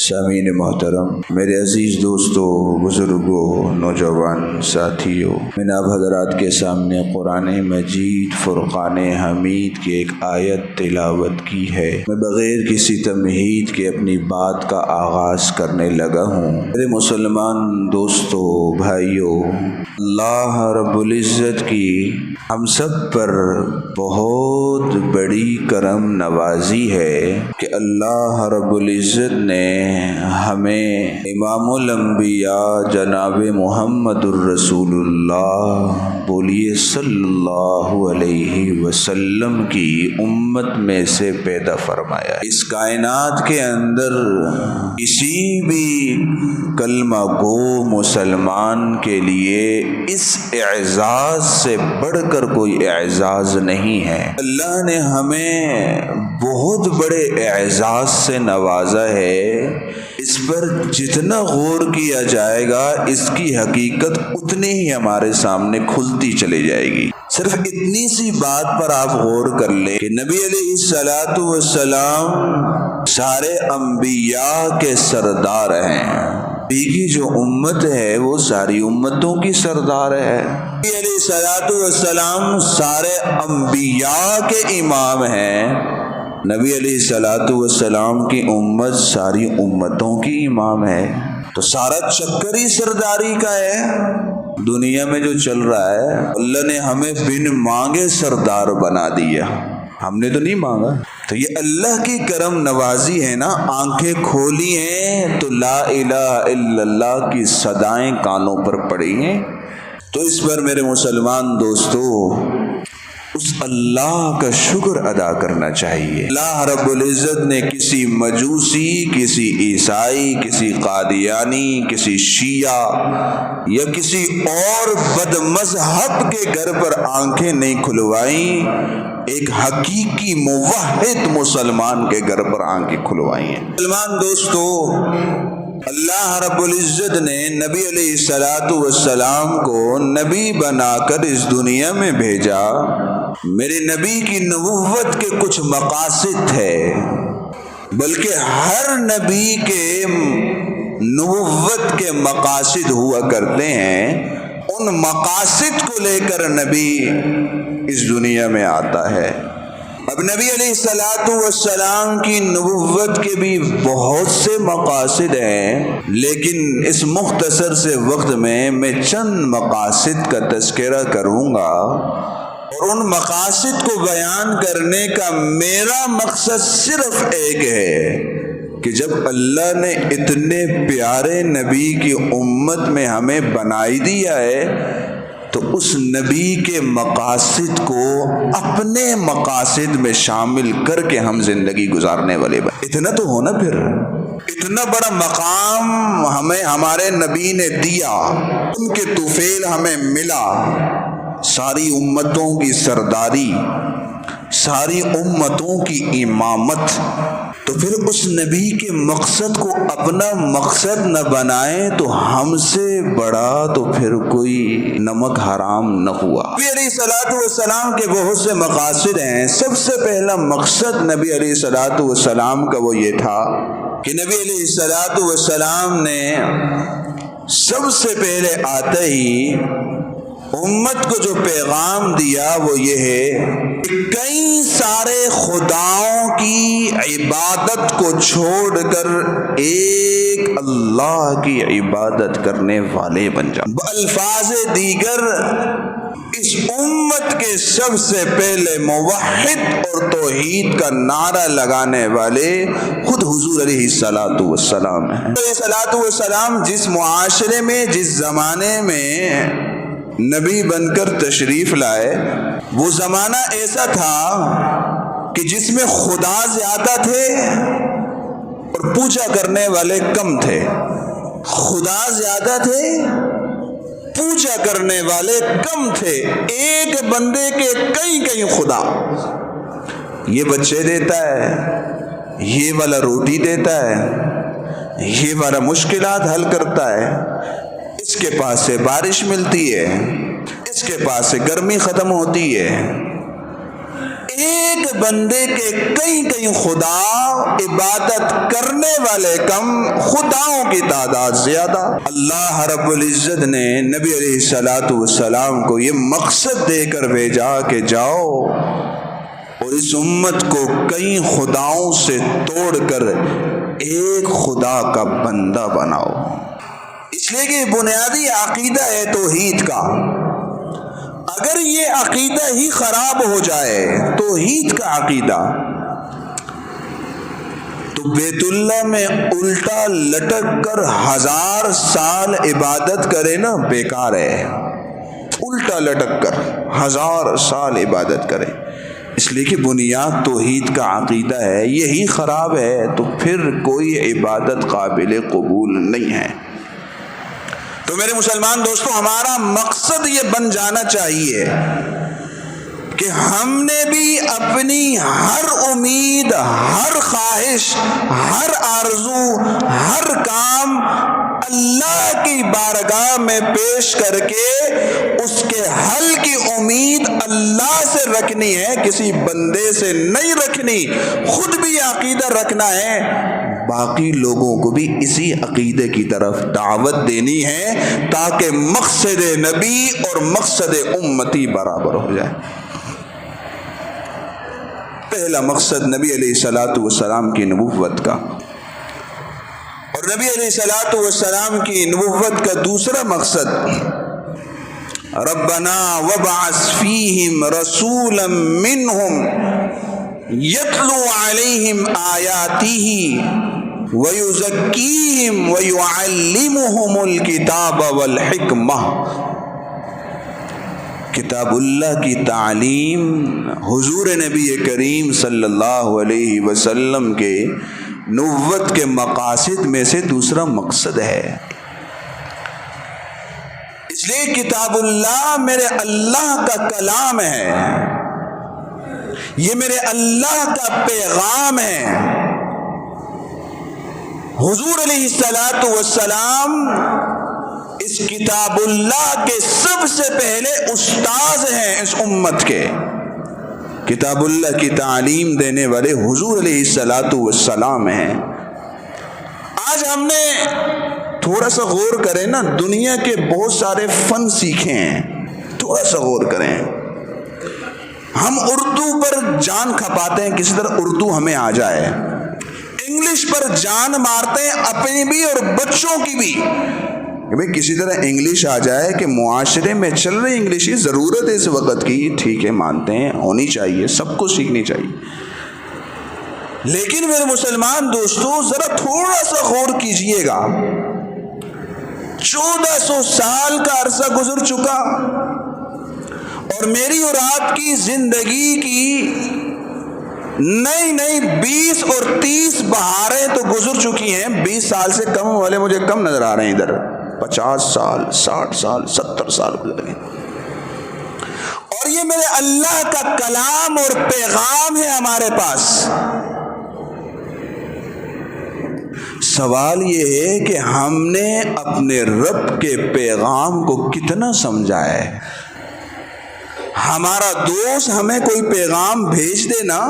سامعین محترم، میرے عزیز دوستوں، بزرگوں، نوجوان ساتھیوں، میں نے اب حضرات کے سامنے قرآن مجید فرقان حمید کی ایک آیت تلاوت کی ہے۔ میں بغیر کسی تمہید کے اپنی بات کا آغاز کرنے لگا ہوں۔ میرے مسلمان دوستوں، بھائیوں، اللہ رب العزت کی ہم سب پر بہت بڑی کرم نوازی ہے کہ اللہ رب العزت نے ہمیں امام الانبیاء جناب محمد الرسول اللہ بولیے صلی اللہ علیہ وسلم کی امت میں سے پیدا فرمایا۔ اس کائنات کے اندر کسی بھی کلمہ گو مسلمان کے لیے اس اعزاز سے بڑھ کر کوئی اعزاز نہیں ہے۔ اللہ نے ہمیں بہت بڑے اعزاز سے نوازا ہے۔ اس پر جتنا غور کیا جائے گا اس کی حقیقت اتنی ہی ہمارے سامنے کھلتی چلی جائے گی۔ صرف اتنی سی بات پر آپ غور کر لیں کہ نبی علیہ الصلوۃ والسلام سارے انبیاء کے سردار ہیں۔ نبی کی جو امت ہے وہ ساری امتوں کی سردار ہے۔ نبی علیہ الصلوۃ والسلام سارے انبیاء کے امام ہیں۔ نبی علیہ الصلوۃ والسلام کی امت ساری امتوں کی امام ہے۔ تو سارا چکر ہی سرداری کا ہے۔ دنیا میں جو چل رہا ہے، اللہ نے ہمیں بن مانگے سردار بنا دیا، ہم نے تو نہیں مانگا۔ تو یہ اللہ کی کرم نوازی ہے نا۔ آنکھیں کھولی ہیں تو لا الہ الا اللہ کی صدائیں کانوں پر پڑی ہیں۔ تو اس پر میرے مسلمان دوستو اس اللہ کا شکر ادا کرنا چاہیے۔ اللہ رب العزت نے کسی مجوسی، کسی عیسائی، کسی قادیانی، کسی شیعہ یا کسی اور بد مذہب کے گھر پر آنکھیں نہیں کھلوائیں، ایک حقیقی موحد مسلمان کے گھر پر آنکھیں کھلوائی ہیں۔ مسلمان دوستو، اللہ رب العزت نے نبی علیہ الصلوۃ والسلام کو نبی بنا کر اس دنیا میں بھیجا۔ میرے نبی کی نبوت کے کچھ مقاصد تھے، بلکہ ہر نبی کے نبوت کے مقاصد ہوا کرتے ہیں۔ ان مقاصد کو لے کر نبی اس دنیا میں آتا ہے۔ اب نبی علیہ الصلوۃ والسلام کی نبوت کے بھی بہت سے مقاصد ہیں، لیکن اس مختصر سے وقت میں چند مقاصد کا تذکرہ کروں گا، اور ان مقاصد کو بیان کرنے کا میرا مقصد صرف ایک ہے کہ جب اللہ نے اتنے پیارے نبی کی امت میں ہمیں بنائی دیا ہے تو اس نبی کے مقاصد کو اپنے مقاصد میں شامل کر کے ہم زندگی گزارنے والے بنے۔ اتنا تو ہونا، پھر اتنا بڑا مقام ہمیں ہمارے نبی نے دیا، ان کے طفیل ہمیں ملا، ساری امتوں کی سرداری، ساری امتوں کی امامت، تو پھر اس نبی کے مقصد کو اپنا مقصد نہ بنائیں تو ہم سے بڑا تو پھر کوئی نمک حرام نہ ہوا۔ نبی علیہ الصلوۃ والسلام کے بہت سے مقاصد ہیں۔ سب سے پہلا مقصد نبی علیہ الصلوۃ والسلام کا وہ یہ تھا کہ نبی علیہ الصلوۃ والسلام نے سب سے پہلے آتے ہی امت کو جو پیغام دیا وہ یہ ہے کہ کئی سارے خداؤں کی عبادت کو چھوڑ کر ایک اللہ کی عبادت کرنے والے بن جاؤ۔ بالفاظ دیگر اس امت کے سب سے پہلے موحد اور توحید کا نعرہ لگانے والے خود حضور علیہ الصلوۃ والسلام ہیں۔ علیہ الصلوۃ والسلام جس معاشرے میں، جس زمانے میں نبی بن کر تشریف لائے، وہ زمانہ ایسا تھا کہ جس میں خدا زیادہ تھے اور پوجا کرنے والے کم تھے۔ خدا زیادہ تھے، پوجا کرنے والے کم تھے۔ ایک بندے کے کئی خدا، یہ بچے دیتا ہے، یہ والا روٹی دیتا ہے، یہ والا مشکلات حل کرتا ہے، اس کے پاس سے بارش ملتی ہے، اس کے پاس سے گرمی ختم ہوتی ہے۔ ایک بندے کے کئی کئی خدا، عبادت کرنے والے کم، خداؤں کی تعداد زیادہ۔ اللہ رب العزت نے نبی علیہ الصلوۃ والسلام کو یہ مقصد دے کر بھیجا کہ جاؤ اور اس امت کو کئی خداؤں سے توڑ کر ایک خدا کا بندہ بناؤ۔ اس لیے کہ بنیادی عقیدہ ہے توحید کا، اگر یہ عقیدہ ہی خراب ہو جائے، توحید کا عقیدہ، تو بیت اللہ میں الٹا لٹک کر 1000 سال عبادت کرے نا بیکار ہے۔ الٹا لٹک کر 1000 سال عبادت کرے، اس لیے کہ بنیاد توحید کا عقیدہ ہے، یہی خراب ہے تو پھر کوئی عبادت قابل قبول نہیں ہے۔ تو میرے مسلمان دوستو، ہمارا مقصد یہ بن جانا چاہیے کہ ہم نے بھی اپنی ہر امید، ہر خواہش، ہر آرزو، ہر کام اللہ کی بارگاہ میں پیش کر کے اس کے حل کی امید اللہ سے رکھنی ہے، کسی بندے سے نہیں رکھنی۔ خود بھی عقیدہ رکھنا ہے، باقی لوگوں کو بھی اسی عقیدے کی طرف دعوت دینی ہے، تاکہ مقصد نبی اور مقصد امتی برابر ہو جائے۔ پہلا مقصد نبی علیہ الصلوۃ والسلام کی نبوت کا، اور نبی علیہ الصلوۃ والسلام کی نبوت کا دوسرا مقصد، ربنا وابعث فیہم رسولا منہم یتلو علیہم آیاتہ وَيُزَكِّيهِمْ وَيُعَلِّمُهُمُ الْكِتَابَ وَالْحِكْمَةَ۔ کتاب اللہ کی تعلیم حضور نبی کریم صلی اللہ علیہ وسلم کے نبوت کے مقاصد میں سے دوسرا مقصد ہے۔ اس لیے کتاب اللہ میرے اللہ کا کلام ہے، یہ میرے اللہ کا پیغام ہے۔ حضور علیہ الصلوۃ والسلام اس کتاب اللہ کے سب سے پہلے استاذ ہیں اس امت کے۔ کتاب اللہ کی تعلیم دینے والے حضور علیہ الصلوۃ والسلام ہیں۔ آج ہم نے تھوڑا سا غور کریں نا، دنیا کے بہت سارے فن سیکھے ہیں، تھوڑا سا غور کریں۔ ہم اردو پر جان کھپاتے ہیں کسی طرح اردو ہمیں آ جائے، انگلش پر جان مارتے ہیں اپنی بھی اور بچوں کی بھی کہ بھئی کسی طرح انگلش آ جائے، کہ معاشرے میں چل رہی انگلش کی ضرورت ہے اس وقت کی، ٹھیک ہے مانتے ہیں، ہونی چاہیے، سب کو سیکھنی چاہیے۔ لیکن میرے مسلمان دوستو، ذرا تھوڑا سا غور کیجئے گا، 1400 سال کا عرصہ گزر چکا، اور میری اور آپ کی زندگی کی نئی 20 اور 30 بہاریں تو گزر چکی ہیں۔ 20 سال سے کم والے مجھے کم نظر آ رہے ہیں ادھر، 50 سال، 60 سال، 70 سال گزر گئے، اور یہ میرے اللہ کا کلام اور پیغام ہے ہمارے پاس۔ سوال یہ ہے کہ ہم نے اپنے رب کے پیغام کو کتنا سمجھا ہے؟ ہمارا دوست ہمیں کوئی پیغام بھیج دے نا،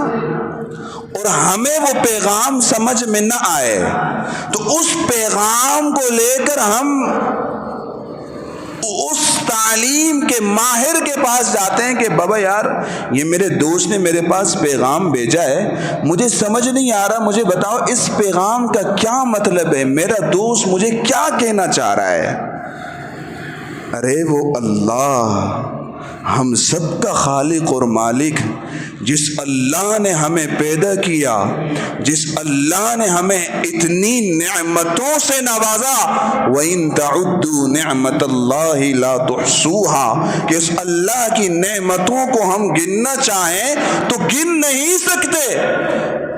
اور ہمیں وہ پیغام سمجھ میں نہ آئے، تو اس پیغام کو لے کر ہم اس تعلیم کے ماہر کے پاس جاتے ہیں کہ بابا یار، یہ میرے دوست نے میرے پاس پیغام بھیجا ہے، مجھے سمجھ نہیں آ رہا، مجھے بتاؤ اس پیغام کا کیا مطلب ہے، میرا دوست مجھے کیا کہنا چاہ رہا ہے۔ ارے وہ اللہ، ہم سب کا خالق اور مالک، جس اللہ نے ہمیں پیدا کیا، جس اللہ نے ہمیں اتنی نعمتوں سے نوازا، وَإِن تَعُدُّوا نِعْمَةَ اللَّهِ لَا تُحْصُوهَا، کہ اس اللہ کی نعمتوں کو ہم گننا چاہیں تو گن نہیں سکتے۔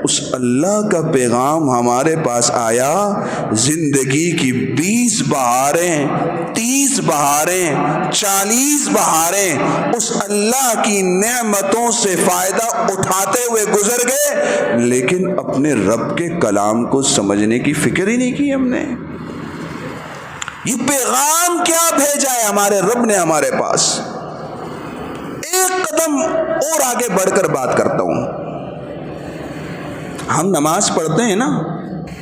اس اللہ کا پیغام ہمارے پاس آیا، زندگی کی 20 بہاریں، 30 بہاریں، 40 بہاریں اس اللہ کی نعمتوں سے فائدہ اٹھاتے ہوئے گزر گئے، لیکن اپنے رب کے کلام کو سمجھنے کی فکر ہی نہیں کی ہم نے۔ یہ پیغام کیا بھیجا ہے ہمارے رب نے ہمارے پاس؟ ایک قدم اور آگے بڑھ کر بات کرتا ہوں. ہم نماز پڑھتے ہیں نا،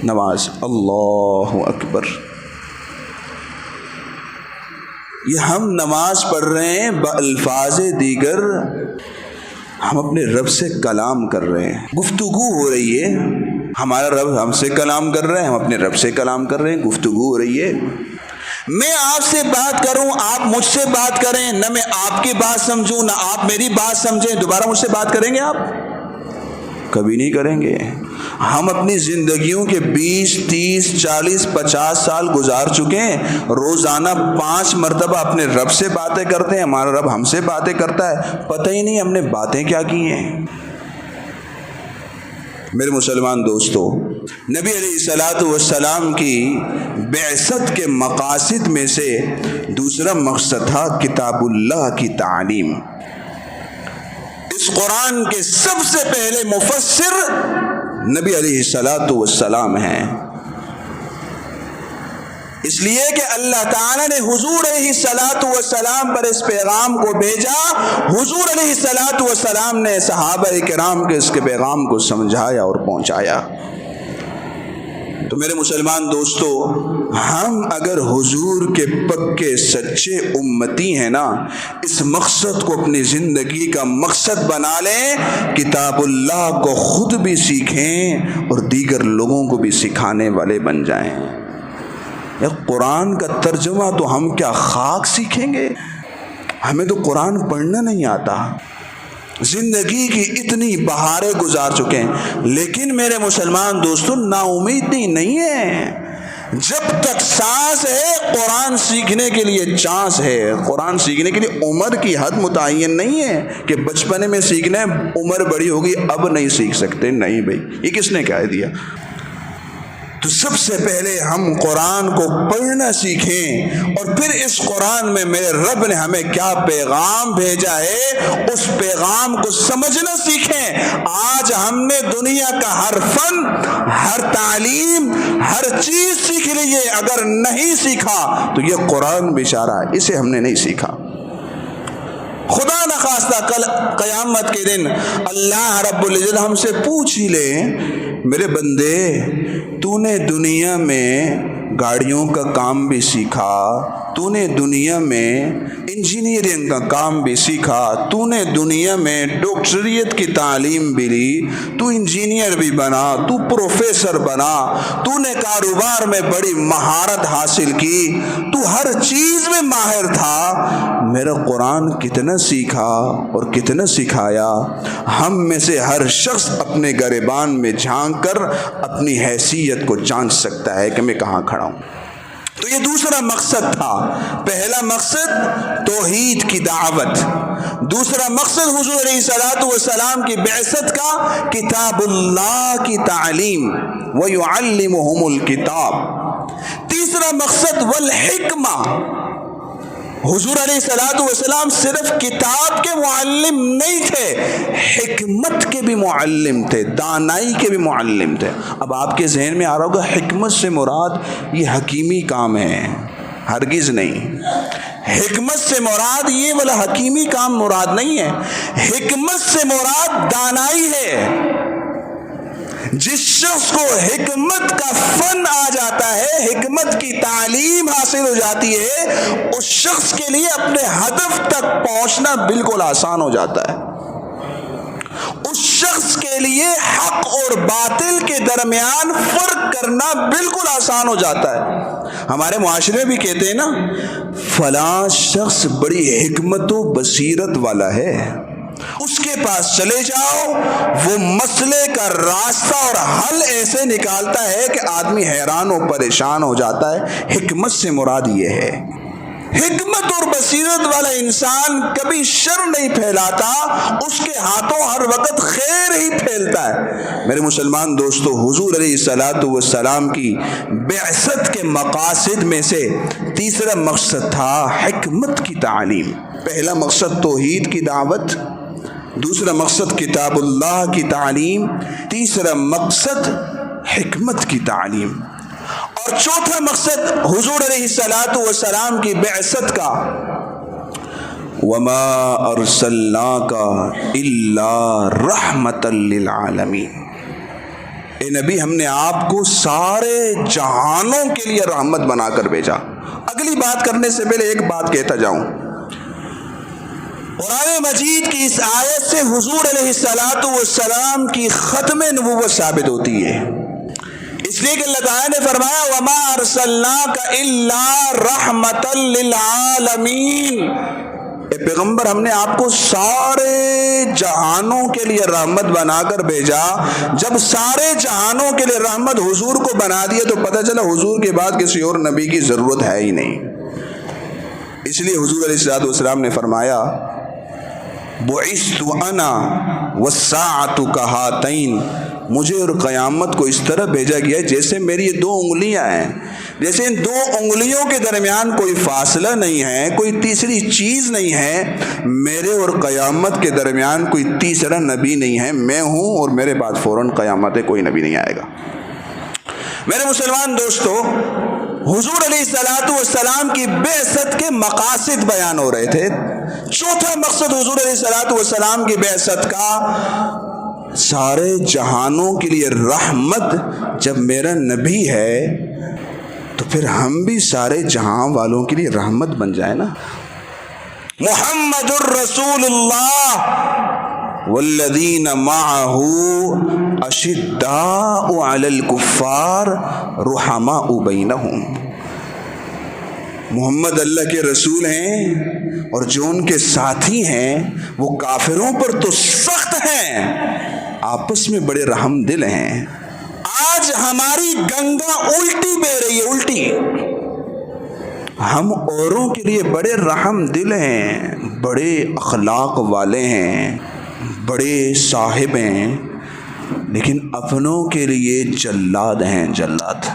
نماز، اللہ اکبر، یہ ہم نماز پڑھ رہے ہیں، بالفاظ دیگر ہم اپنے رب سے کلام کر رہے ہیں، گفتگو ہو رہی ہے. ہمارا رب ہم سے کلام کر رہے ہیں، ہم اپنے رب سے کلام کر رہے ہیں، گفتگو ہو رہی ہے. میں آپ سے بات کروں، آپ مجھ سے بات کریں، نہ میں آپ کی بات سمجھوں نہ آپ میری بات سمجھیں، دوبارہ مجھ سے بات کریں گے آپ؟ کبھی نہیں کریں گے. ہم اپنی زندگیوں کے 20 30 40 50 سال گزار چکے ہیں، روزانہ 5 مرتبہ اپنے رب سے باتیں کرتے ہیں، ہمارا رب ہم سے باتیں کرتا ہے، پتہ ہی نہیں ہم نے باتیں کیا کی ہیں. میرے مسلمان دوستو، نبی علیہ الصلوۃ والسلام کی بعثت کے مقاصد میں سے دوسرا مقصد تھا کتاب اللہ کی تعلیم. اس قرآن کے سب سے پہلے مفسر نبی علیہ الصلوۃ والسلام ہیں، اس لیے کہ اللہ تعالیٰ نے حضور علیہ الصلوۃ والسلام پر اس پیغام کو بھیجا. حضور علیہ الصلوۃ والسلام نے صحابہ کرام کے اس کے پیغام کو سمجھایا اور پہنچایا. تو میرے مسلمان دوستو، ہم اگر حضور کے پکے سچے امتی ہیں نا، اس مقصد کو اپنی زندگی کا مقصد بنا لیں، کتاب اللہ کو خود بھی سیکھیں اور دیگر لوگوں کو بھی سکھانے والے بن جائیں. قرآن کا ترجمہ تو ہم کیا خاک سیکھیں گے؟ ہمیں تو قرآن پڑھنا نہیں آتا. زندگی کی اتنی بہاریں گزار چکے ہیں، لیکن میرے مسلمان دوستوں، نا امیدی نہیں ہے. جب تک سانس ہے قرآن سیکھنے کے لیے چانس ہے. قرآن سیکھنے کے لیے عمر کی حد متعین نہیں ہے کہ بچپنے میں سیکھنا ہے، عمر بڑی ہوگی اب نہیں سیکھ سکتے. نہیں بھائی، یہ کس نے کہہ دیا؟ تو سب سے پہلے ہم قرآن کو پڑھنا سیکھیں، اور پھر اس قرآن میں میرے رب نے ہمیں کیا پیغام بھیجا ہے اس پیغام کو سمجھنا سیکھیں. آج ہم نے دنیا کا ہر فن، ہر تعلیم، ہر چیز سیکھ لی ہے، اگر نہیں سیکھا تو یہ قرآن بیچارہ ہے، اسے ہم نے نہیں سیکھا. خدا نخواستہ کل قیامت کے دن اللہ رب العزت ہم سے پوچھ ہی لے، میرے بندے تو نے دنیا میں گاڑیوں کا کام بھی سیکھا، تو نے دنیا میں انجینئرنگ کا کام بھی سیکھا، تو نے دنیا میں ڈاکٹریٹ کی تعلیم بھی لی، تو انجینئر بھی بنا، تو پروفیسر بنا، تو نے کاروبار میں بڑی مہارت حاصل کی، تو ہر چیز میں ماہر تھا، میرا قرآن کتنا سیکھا اور کتنا سکھایا؟ ہم میں سے ہر شخص اپنے گریبان میں جھانک کر اپنی حیثیت کو جانچ سکتا ہے کہ میں کہاں کھڑا ہوں. تو یہ دوسرا مقصد تھا. پہلا مقصد توحید کی دعوت، دوسرا مقصد حضور علیہ الصلوۃ والسلام کی بعثت کا کتاب اللہ کی تعلیم، وَيُعَلِّمُهُمُ الْكِتَابِ. تیسرا مقصد والحکمہ. حضور علیہ الصلوۃ والسلام صرف کتاب کے معلم نہیں تھے، حکمت کے بھی معلم تھے، دانائی کے بھی معلم تھے. اب آپ کے ذہن میں آ رہا ہوگا حکمت سے مراد یہ حکیمی کام ہے، ہرگز نہیں. حکمت سے مراد یہ والا حکیمی کام مراد نہیں ہے. حکمت سے مراد دانائی ہے. جس شخص کو حکمت کا فن آ جاتا ہے، حکمت کی تعلیم حاصل ہو جاتی ہے، اس شخص کے لیے اپنے ہدف تک پہنچنا بالکل آسان ہو جاتا ہے. اس شخص کے لیے حق اور باطل کے درمیان فرق کرنا بالکل آسان ہو جاتا ہے. ہمارے معاشرے میں بھی کہتے ہیں نا، فلاں شخص بڑی حکمت و بصیرت والا ہے، اس کے پاس چلے جاؤ، وہ مسئلے کا راستہ اور حل ایسے نکالتا ہے کہ آدمی حیران و پریشان ہو جاتا ہے. حکمت سے مراد یہ ہے. حکمت اور بصیرت والا انسان کبھی شر نہیں پھیلاتا، اس کے ہاتھوں ہر وقت خیر ہی پھیلتا ہے. میرے مسلمان دوستو، حضور علیہ الصلوۃ والسلام کی بعثت کے مقاصد میں سے تیسرا مقصد تھا حکمت کی تعلیم. پہلا مقصد توحید کی دعوت، دوسرا مقصد کتاب اللہ کی تعلیم، تیسرا مقصد حکمت کی تعلیم، اور چوتھا مقصد حضور علیہ الصلوۃ والسلام کی بعثت کا وما ارسلناک الا رحمۃ للعالمین، اے نبی ہم نے آپ کو سارے جہانوں کے لیے رحمت بنا کر بھیجا۔ اگلی بات کرنے سے پہلے ایک بات کہتا جاؤں، قرآن مجید کی اس آیت سے حضور علیہ الصلاۃ والسلام کی ختم نبوت ثابت ہوتی ہے، اس لیے کہ اللہ تعالیٰ نے فرمایا وما ارسلناک الا رحمۃ للعالمین، اے پیغمبر ہم نے آپ کو سارے جہانوں کے لیے رحمت بنا کر بھیجا۔ جب سارے جہانوں کے لیے رحمت حضور کو بنا دیا تو پتہ چلا حضور کے بعد کسی اور نبی کی ضرورت ہے ہی نہیں۔ اس لیے حضور علیہ الصلوۃ والسلام نے فرمایا بعثت انا والساعۃ کہاتین، مجھے اور قیامت کو اس طرح بھیجا گیا ہے جیسے میری یہ 2 انگلیاں ہیں، جیسے ان 2 انگلیوں کے درمیان کوئی فاصلہ نہیں ہے، کوئی تیسری چیز نہیں ہے، میرے اور قیامت کے درمیان کوئی تیسرا نبی نہیں ہے، میں ہوں اور میرے بعد فوراً قیامت ہے، کوئی نبی نہیں آئے گا۔ میرے مسلمان دوستو، حضور علیہ الصلوۃ والسلام کی بعثت کے مقاصد بیان ہو رہے تھے۔ چوتھا مقصد حضور علیہ الصلوۃ والسلام کی بعثت کا، سارے جہانوں کے لیے رحمت۔ جب میرا نبی ہے تو پھر ہم بھی سارے جہاں والوں کے لیے رحمت بن جائے نا۔ محمد الرسول اللہ والذین معہ اشداء علی الکفار رحماء بینہم، محمد اللہ کے رسول ہیں اور جو ان کے ساتھی ہیں وہ کافروں پر تو سخت ہیں، آپس میں بڑے رحم دل ہیں۔ آج ہماری گنگا الٹی بہ رہی ہے، الٹی۔ ہم اوروں کے لیے بڑے رحم دل ہیں، بڑے اخلاق والے ہیں، بڑے صاحب ہیں، لیکن اپنوں کے لیے جلاد ہیں، جلاد۔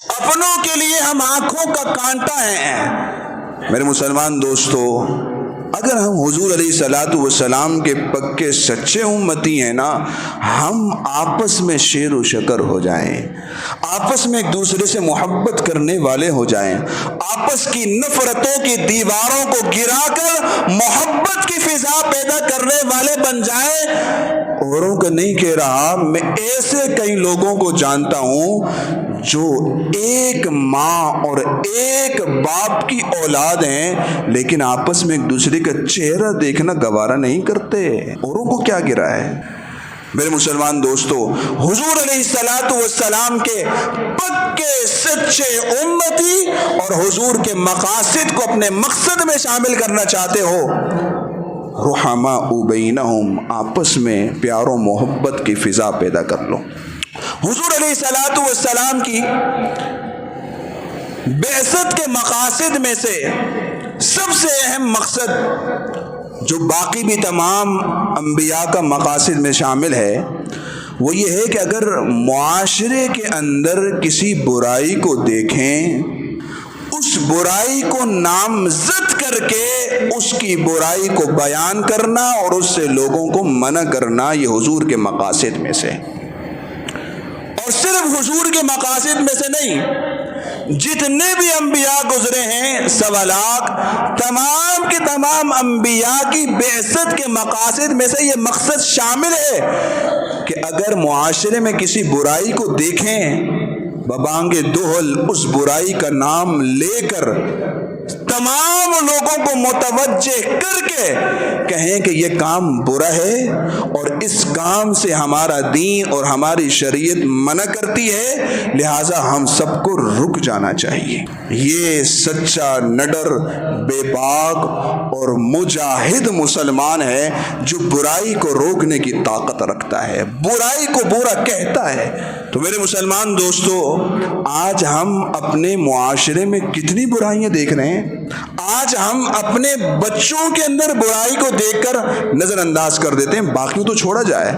اپنوں کے لیے ہم آنکھوں کا کانٹا ہیں۔ میرے مسلمان دوستو، اگر ہم حضور علیہ الصلوۃ والسلام کے پکے سچے امتی ہیں نا، ہم آپس میں شیر و شکر ہو جائیں، آپس میں ایک دوسرے سے محبت کرنے والے ہو جائیں، آپس کی نفرتوں کی دیواروں کو گرا کر محبت کی فضا پیدا کرنے والے بن جائیں۔ اوروں کا نہیں کہہ رہا، میں ایسے کئی لوگوں کو جانتا ہوں جو ایک ماں اور ایک باپ کی اولاد ہیں، لیکن آپس میں ایک دوسرے کا چہرہ دیکھنا گوارا نہیں کرتے۔ اوروں کو کیا گرا ہے؟ میرے مسلمان دوستو، حضور علیہ الصلوۃ والسلام کے پکے سچے امتی اور حضور کے مقاصد کو اپنے مقصد میں شامل کرنا چاہتے ہو، رحماء بینہم، آپس میں پیار و محبت کی فضا پیدا کر لو۔ حضور علیہ الصلوۃ والسلام کی بعثت کے مقاصد میں سے سب سے اہم مقصد، جو باقی بھی تمام انبیاء کا مقاصد میں شامل ہے، وہ یہ ہے کہ اگر معاشرے کے اندر کسی برائی کو دیکھیں، اس برائی کو نامزد کر کے اس کی برائی کو بیان کرنا اور اس سے لوگوں کو منع کرنا، یہ حضور کے مقاصد میں سے۔ اور صرف حضور کے مقاصد میں سے نہیں، جتنے بھی انبیاء گزرے ہیں 1.25 لاکھ، تمام کے تمام انبیاء کی بعثت کے مقاصد میں سے یہ مقصد شامل ہے کہ اگر معاشرے میں کسی برائی کو دیکھیں، ببانگ دہل اس برائی کا نام لے کر تمام لوگوں کو متوجہ کر کے کہیں کہ یہ کام برا ہے اور اس کام سے ہمارا دین اور ہماری شریعت منع کرتی ہے، لہٰذا ہم سب کو رک جانا چاہیے۔ یہ سچا نڈر بے باک اور مجاہد مسلمان ہے جو برائی کو روکنے کی طاقت رکھتا ہے، برائی کو برا کہتا ہے۔ تو میرے مسلمان دوستو، آج ہم اپنے معاشرے میں کتنی برائیاں دیکھ رہے ہیں۔ آج ہم اپنے بچوں کے اندر برائی کو دیکھ کر نظر انداز کر دیتے ہیں، باقی تو چھوڑا جائے،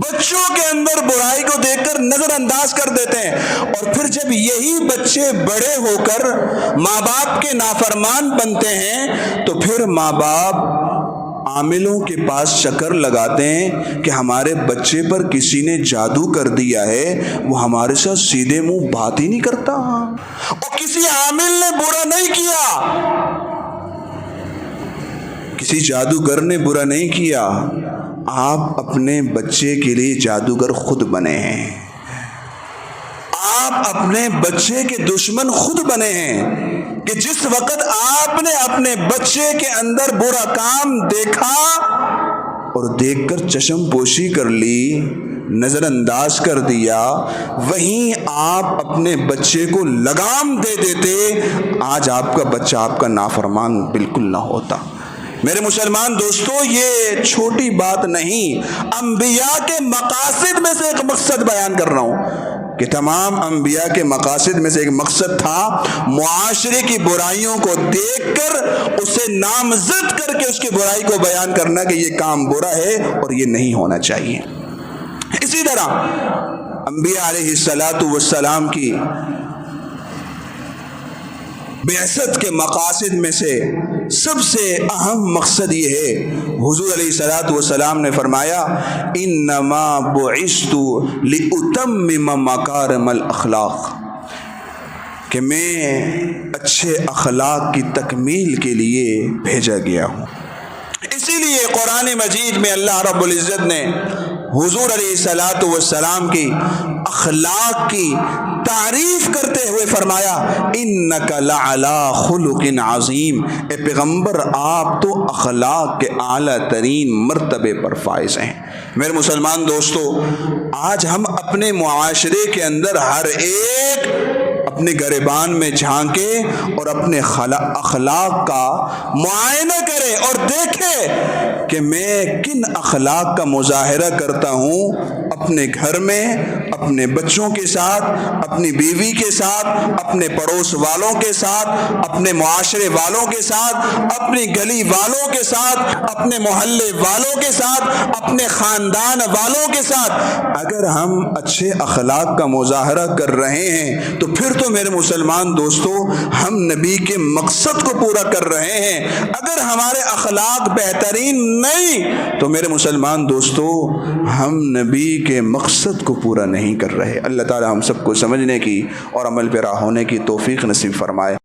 بچوں کے اندر برائی کو دیکھ کر نظر انداز کر دیتے ہیں، اور پھر جب یہی بچے بڑے ہو کر ماں باپ کے نافرمان بنتے ہیں تو پھر ماں باپ عاملوں کے پاس چکر لگاتے ہیں کہ ہمارے بچے پر کسی نے جادو کر دیا ہے، وہ ہمارے ساتھ سیدھے منہ بات ہی نہیں کرتا، اور کسی عامل نے برا نہیں کیا، کسی جادوگر نے برا نہیں کیا، آپ اپنے بچے کے لیے جادوگر خود بنے ہیں، آپ اپنے بچے کے دشمن خود بنے ہیں کہ جس وقت آپ نے اپنے بچے کے اندر برا کام دیکھا اور دیکھ کر چشم پوشی کر لی، نظر انداز کر دیا، وہیں آپ اپنے بچے کو لگام دے دیتے، آج آپ کا بچہ آپ کا نافرمان بالکل نہ ہوتا۔ میرے مسلمان دوستو، یہ چھوٹی بات نہیں، انبیاء کے مقاصد میں سے ایک مقصد بیان کر رہا ہوں کہ تمام انبیاء کے مقاصد میں سے ایک مقصد تھا معاشرے کی برائیوں کو دیکھ کر اسے نامزد کر کے اس کی برائی کو بیان کرنا کہ یہ کام برا ہے اور یہ نہیں ہونا چاہیے۔ اسی طرح انبیاء علیہ السلام کی بعثت کے مقاصد میں سے سب سے اہم مقصد یہ ہے، حضور علیہ السلام نے فرمایا انما بعثت لاتمم مکارم الاخلاق، کہ میں اچھے اخلاق کی تکمیل کے لیے بھیجا گیا ہوں۔ اسی لیے قرآن مجید میں اللہ رب العزت نے حضور علیہ السلام کی اخلاق کی تعریف کرتے ہوئے فرمایا انک لعلی خلق عظیم، اے پیغمبر آپ تو اخلاق کے اعلیٰ ترین مرتبے پر فائز ہیں۔ میرے مسلمان دوستو، آج ہم اپنے معاشرے کے اندر ہر ایک اپنے گریبان میں جھانکے اور اپنے اخلاق کا معائنہ کرے اور دیکھے کہ میں کن اخلاق کا مظاہرہ کرتا ہوں اپنے گھر میں، اپنے بچوں کے ساتھ، اپنی بیوی کے ساتھ، اپنے پڑوس والوں کے ساتھ، اپنے معاشرے والوں کے ساتھ، اپنی گلی والوں کے ساتھ، اپنے محلے والوں کے ساتھ، اپنے خاندان والوں کے ساتھ۔ اگر ہم اچھے اخلاق کا مظاہرہ کر رہے ہیں تو پھر تو میرے مسلمان دوستو ہم نبی کے مقصد کو پورا کر رہے ہیں۔ اگر ہمارے اخلاق بہترین نہیں تو میرے مسلمان دوستو ہم نبی کے مقصد کو پورا نہیں کر رہے۔ اللہ تعالی ہم سب کو سمجھنے کی اور عمل پیرا ہونے کی توفیق نصیب فرمائے۔